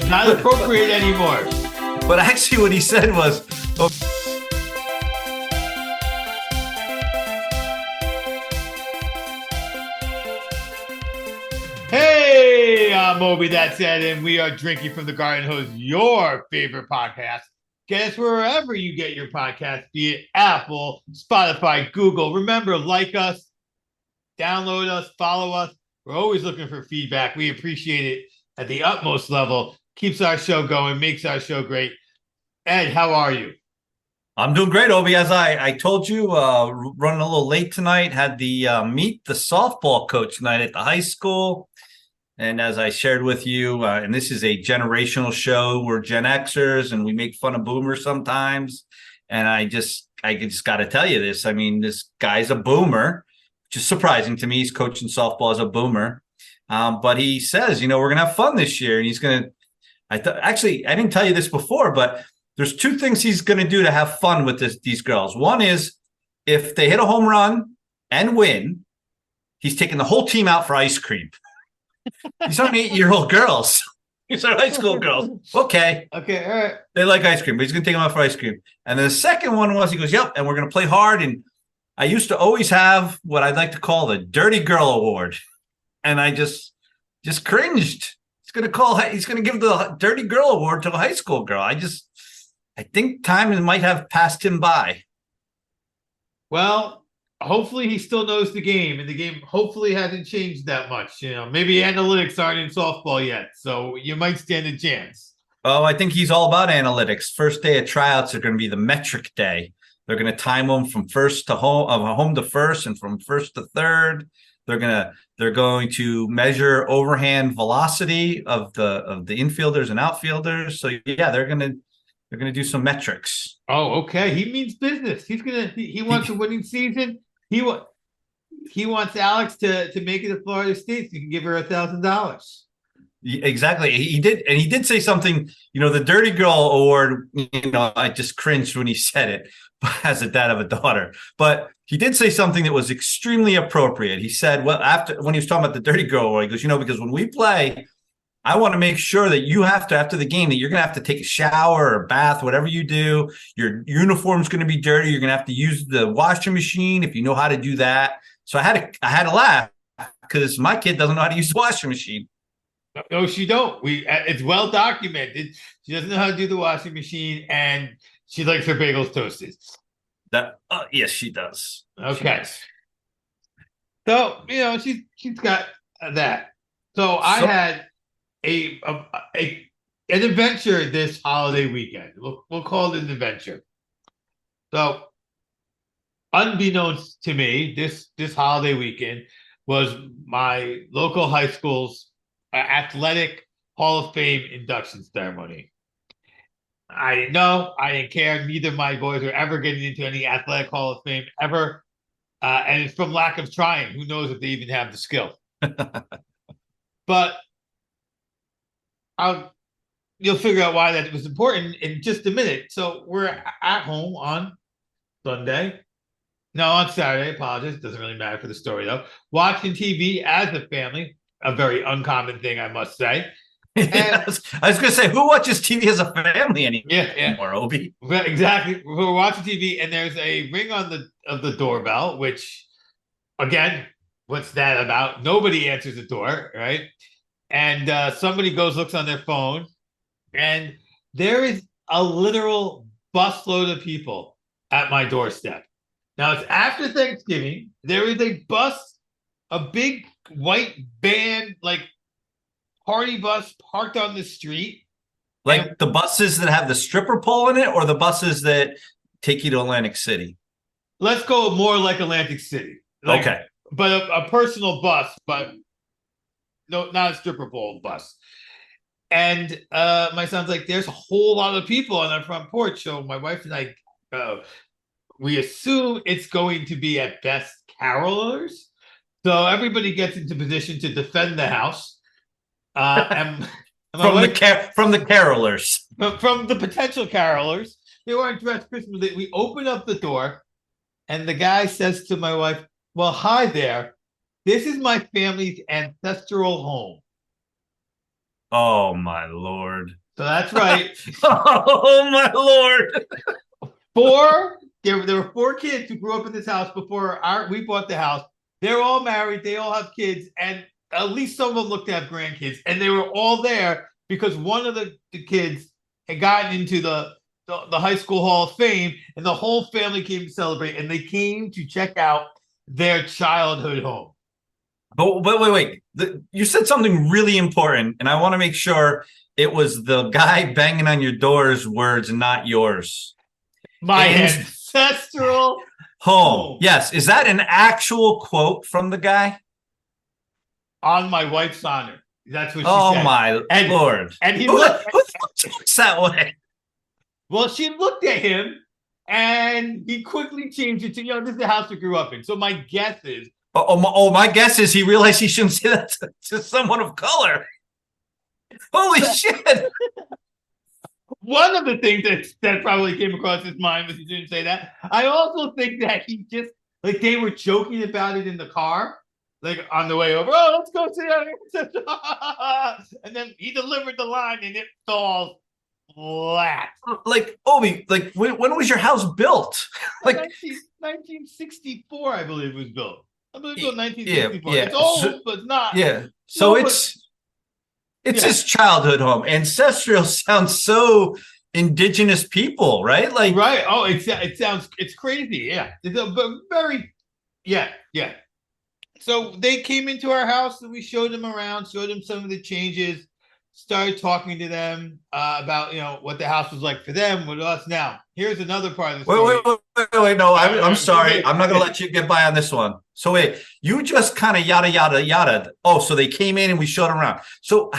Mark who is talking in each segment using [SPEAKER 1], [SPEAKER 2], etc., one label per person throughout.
[SPEAKER 1] Not appropriate anymore.
[SPEAKER 2] But actually what he said was, oh,
[SPEAKER 1] Hey, I'm Moby, that said, and we are drinking from the garden hose, your favorite podcast. Get us wherever you get your podcast, be it Apple, Spotify, Google. Remember, like us, download us, follow us. We're always looking for feedback. We appreciate it at the utmost level. Keeps our show going, makes our show great. Ed, how are you?
[SPEAKER 2] I'm doing great, Obi. As I told you, running a little late tonight, had the meet the softball coach tonight at the high school. And as I shared with you, and this is a generational show, we're Gen Xers and we make fun of boomers sometimes. And I just got to tell you this. I mean, this guy's a boomer, which is surprising to me. He's coaching softball as a boomer. But he says, we're going to have fun this year. And he's going to, actually, I didn't tell you this before, but there's two things he's going to do to have fun with these girls. One is if they hit a home run and win, he's taking the whole team out for ice cream. These aren't 8-year-old girls. These are high school girls. Okay.
[SPEAKER 1] Okay, all right.
[SPEAKER 2] They like ice cream, but he's going to take them out for ice cream. And then the second one was, he goes, yep, and we're going to play hard. And I used to always have what I'd like to call the Dirty Girl Award. And I just cringed. He's going to give the Dirty Girl Award to a high school girl. I think time might have passed him by.
[SPEAKER 1] Well, hopefully he still knows the game, and the game hopefully hasn't changed that much. Maybe analytics aren't in softball yet, so you might stand a chance.
[SPEAKER 2] Oh, I think he's all about analytics. First day of tryouts are going to be the metric day. They're going to time them from first to home to first, and from first to third. They're going to measure overhand velocity of the infielders and outfielders. So yeah, they're going to do some metrics.
[SPEAKER 1] Oh, okay. He means business. He wants a winning season. He wants Alex to make it to Florida State so you can give her $1,000.
[SPEAKER 2] Exactly. He did say something, the Dirty Girl Award, I just cringed when he said it as a dad of a daughter. But he did say something that was extremely appropriate. He said, well, when he was talking about the Dirty Girl Award, he goes, because when we play, I want to make sure that you have to, after the game, that you're going to have to take a shower or a bath, whatever you do. Your uniform's going to be dirty. You're going to have to use the washing machine if you know how to do that. So I had to laugh because my kid doesn't know how to use the washing machine.
[SPEAKER 1] No, she don't. It's well documented. She doesn't know how to do the washing machine, and she likes her bagels toasted.
[SPEAKER 2] Yes, she does.
[SPEAKER 1] Okay. So she's got that. So I had an adventure this holiday weekend. We'll call it an adventure. So, unbeknownst to me, this holiday weekend was my local high school's athletic Hall of Fame induction ceremony. I didn't know. I didn't care. Neither of my boys were ever getting into any athletic Hall of Fame ever. And it's from lack of trying. Who knows if they even have the skill. But you'll figure out why that was important in just a minute. So we're at home on Sunday. No, on Saturday. Apologies. Doesn't really matter for the story, though. Watching TV as a family. A very uncommon thing, I must say. And,
[SPEAKER 2] I was going to say, who watches TV as a family anymore?
[SPEAKER 1] Yeah.
[SPEAKER 2] Obi?
[SPEAKER 1] Exactly. We're watching TV, and there's a ring on the doorbell, which, again, what's that about? Nobody answers the door, right? And somebody looks on their phone, and there is a literal busload of people at my doorstep. Now, it's after Thanksgiving. There is a big white van, like party bus parked on the street.
[SPEAKER 2] Like the buses that have the stripper pole in it, or the buses that take you to Atlantic City?
[SPEAKER 1] Let's go more like Atlantic City.
[SPEAKER 2] Okay.
[SPEAKER 1] But a personal bus, but no, not a stripper pole bus. And my son's like, there's a whole lot of people on our front porch. So my wife and I, we assume it's going to be at best carolers. So everybody gets into position to defend the house. And
[SPEAKER 2] from the carolers.
[SPEAKER 1] From the potential carolers. They weren't dressed Christmas. We open up the door, and the guy says to my wife, well, hi there. This is my family's ancestral home.
[SPEAKER 2] Oh my Lord.
[SPEAKER 1] So that's right.
[SPEAKER 2] Oh my Lord.
[SPEAKER 1] There were four kids who grew up in this house before we bought the house. They're all married. They all have kids, and at least some of them look to have grandkids. And they were all there because one of the kids had gotten into the high school Hall of Fame, and the whole family came to celebrate. And they came to check out their childhood home.
[SPEAKER 2] But wait. You said something really important, and I want to make sure it was the guy banging on your door's words, not yours.
[SPEAKER 1] My ancestral
[SPEAKER 2] home. Yes. Is that an actual quote from the guy?
[SPEAKER 1] On my wife's honor. That's what she said.
[SPEAKER 2] Oh my Lord.
[SPEAKER 1] And he
[SPEAKER 2] who
[SPEAKER 1] looked
[SPEAKER 2] talks that way?
[SPEAKER 1] Well, she looked at him and he quickly changed it to, this is the house we grew up in. So my guess is.
[SPEAKER 2] My guess is he realized he shouldn't say that to someone of color. Holy shit.
[SPEAKER 1] One of the things that probably came across his mind was he didn't say that. I also think that he just, like, they were joking about it in the car, like on the way over. Oh, let's go see our ancestors. And then he delivered the line and it falls flat.
[SPEAKER 2] Like, Obi, like, when was your house built? Like
[SPEAKER 1] 1964, I believe it was built. I believe it was 1964.
[SPEAKER 2] Yeah.
[SPEAKER 1] It's old, but it's not.
[SPEAKER 2] Yeah. So it's his childhood home. Ancestral sounds so indigenous people, right? Like,
[SPEAKER 1] right. Oh, it's crazy. Yeah. It's a very, yeah. So they came into our house and we showed them around, showed them some of the changes, started talking to them about, what the house was like for them with us. Now, here's another part of the story.
[SPEAKER 2] Wait. No, I'm sorry. I'm not going to let you get by on this one. So wait, you just kind of yada. Oh, so they came in and we showed them around. So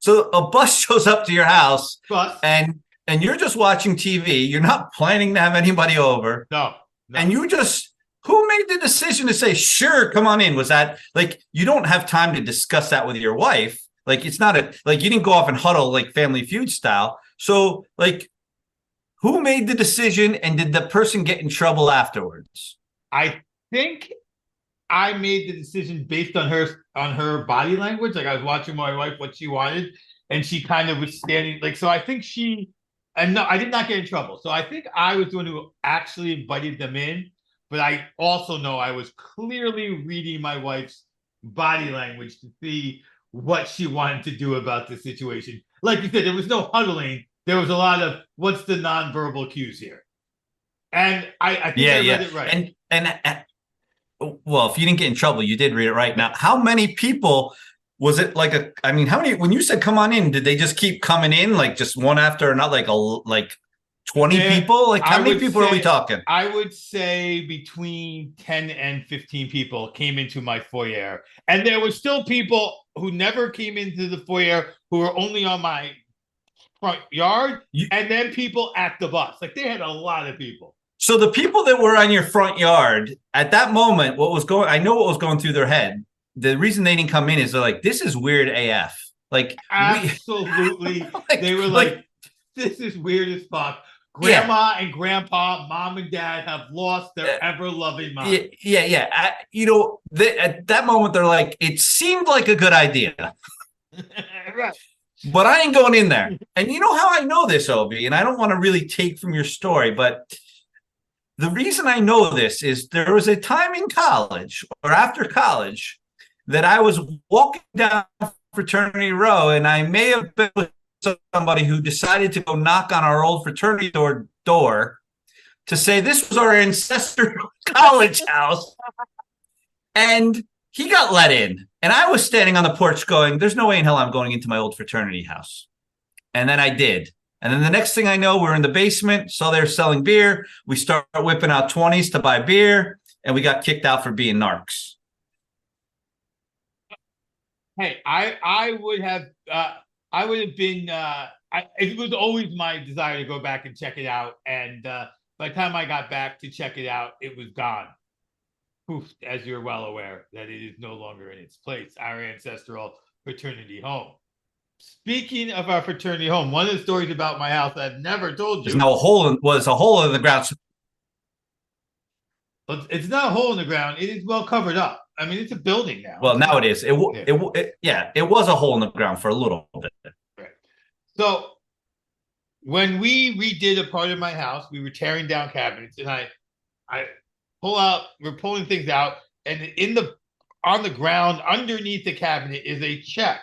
[SPEAKER 2] so a bus shows up to your house and you're just watching TV. You're not planning to have anybody over.
[SPEAKER 1] No.
[SPEAKER 2] And who made the decision to say, sure, come on in? Was that like, you don't have time to discuss that with your wife? Like, it's not you didn't go off and huddle like Family Feud style. So like, who made the decision and did the person get in trouble afterwards?
[SPEAKER 1] I think I made the decision based on her body language. Like, I was watching my wife, what she wanted, and she kind of was standing so I think no, I did not get in trouble. So I think I was the one who actually invited them in, but I also know I was clearly reading my wife's body language to see what she wanted to do about the situation. Like you said, there was no huddling. There was a lot of what's the nonverbal cues here. And I think I read it right.
[SPEAKER 2] And well, if you didn't get in trouble, you did read it right. Now, how many people was it? How many, when you said come on in, did they just keep coming in, like just one after another, like 20 people? Like, how many people are we talking?
[SPEAKER 1] I would say between 10 and 15 people came into my foyer. And there were still people who never came into the foyer who were only on my front yard, and then people at the bus. Like, they had a lot of people.
[SPEAKER 2] So the people that were on your front yard at that moment, I know what was going through their head. The reason they didn't come in is they're like, this is weird AF. Like,
[SPEAKER 1] absolutely. They were like, this is weird as fuck. Grandma and grandpa, mom and dad have lost their ever-loving mom.
[SPEAKER 2] Yeah. At that moment, they're like, it seemed like a good idea.
[SPEAKER 1] Right.
[SPEAKER 2] But I ain't going in there. And you know how I know this, Obi, and I don't want to really take from your story, but the reason I know this is there was a time in college or after college that I was walking down Fraternity Row, and I may have been with somebody who decided to go knock on our old fraternity door to say this was our ancestral college house. And he got let in. And I was standing on the porch going, there's no way in hell I'm going into my old fraternity house. And then I did. And then the next thing I know, we're in the basement, saw they're selling beer. We start whipping out 20s to buy beer, and we got kicked out for being narcs.
[SPEAKER 1] Hey, I would have been, it was always my desire to go back and check it out. And by the time I got back to check it out, it was gone. Poof, as you're well aware, that it is no longer in its place. Our ancestral fraternity home. Speaking of our fraternity home, one of the stories about my house I've never told you.
[SPEAKER 2] There's no hole in the ground.
[SPEAKER 1] But it's not a hole in the ground. It is well covered up. I mean, it's a building now.
[SPEAKER 2] Well,
[SPEAKER 1] It's
[SPEAKER 2] now
[SPEAKER 1] not,
[SPEAKER 2] it is. Yeah, it was a hole in the ground for a little bit.
[SPEAKER 1] right. So when we redid a part of my house, we were tearing down cabinets, and I pull out, we're pulling things out, and on the ground underneath the cabinet is a check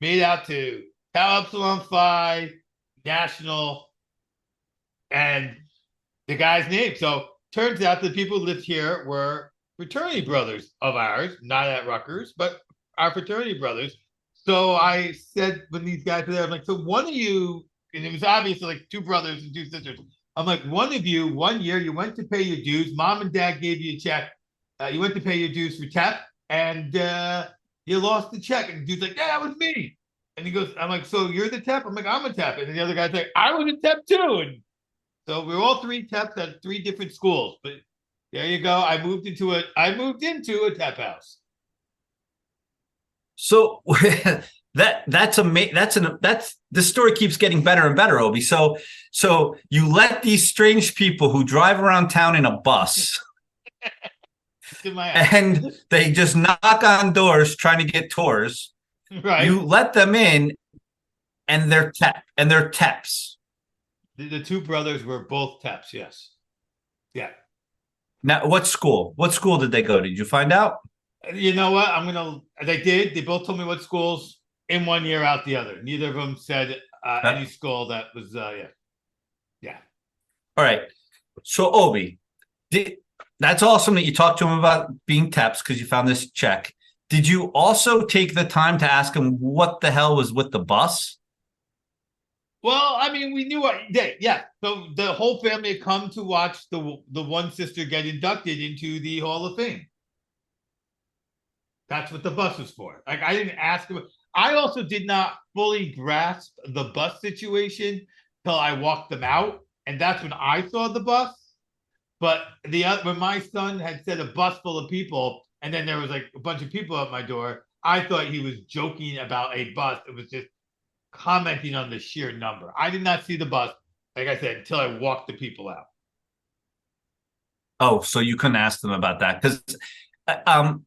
[SPEAKER 1] made out to Tau Epsilon Phi, National, and the guy's name. So turns out the people who lived here were fraternity brothers of ours, not at Rutgers, but our fraternity brothers. So I said when these guys were there, I'm like, so one of you, and it was obviously like two brothers and two sisters. I'm like, one of you, one year, you went to pay your dues. Mom and dad gave you a check. You went to pay your dues for TEP, and you lost the check. And the dude's like, yeah, that was me. And he goes, I'm like, so you're the TEP? I'm like, I'm a TEP. And then the other guy's like, I was a TEP too. And so we were all three TEPs at three different schools. But there you go. I moved into a TEP house.
[SPEAKER 2] So that's this story keeps getting better and better, Obi. So you let these strange people who drive around town in a bus
[SPEAKER 1] To my house.
[SPEAKER 2] and they just knock on doors trying to get tours.
[SPEAKER 1] Right.
[SPEAKER 2] You let them in, and they're TEPs.
[SPEAKER 1] The two brothers were both TEPs. Yes. Yeah.
[SPEAKER 2] Now, what school? What school did they go to? Did you find out?
[SPEAKER 1] You know what? They did. They both told me what schools in one year, out the other. Neither of them said any school that was, yeah. Yeah.
[SPEAKER 2] All right. So, Obi, that's awesome that you talked to him about being TEPs because you found this check. Did you also take the time to ask him what the hell was with the bus?
[SPEAKER 1] Well, I mean, we knew what he did. Yeah. So the whole family had come to watch the one sister get inducted into the Hall of Fame. That's what the bus was for. Like, I didn't ask him. I also did not fully grasp the bus situation till I walked them out, and that's when I saw the bus. But when my son had said a bus full of people, and then there was like a bunch of people at my door, I thought he was joking about a bus. It was just commenting on the sheer number. I did not see the bus, like I said, until I walked the people out.
[SPEAKER 2] Oh, so you couldn't ask them about that because,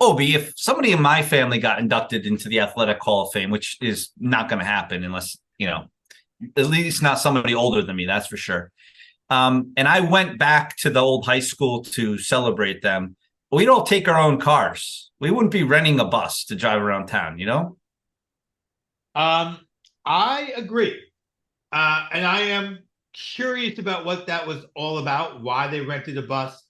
[SPEAKER 2] Obi, if somebody in my family got inducted into the Athletic Hall of Fame, which is not going to happen unless at least not somebody older than me, that's for sure. And I went back to the old high school to celebrate them. We'd all take our own cars. We wouldn't be renting a bus to drive around town,
[SPEAKER 1] I agree. And I am curious about what that was all about, why they rented a bus.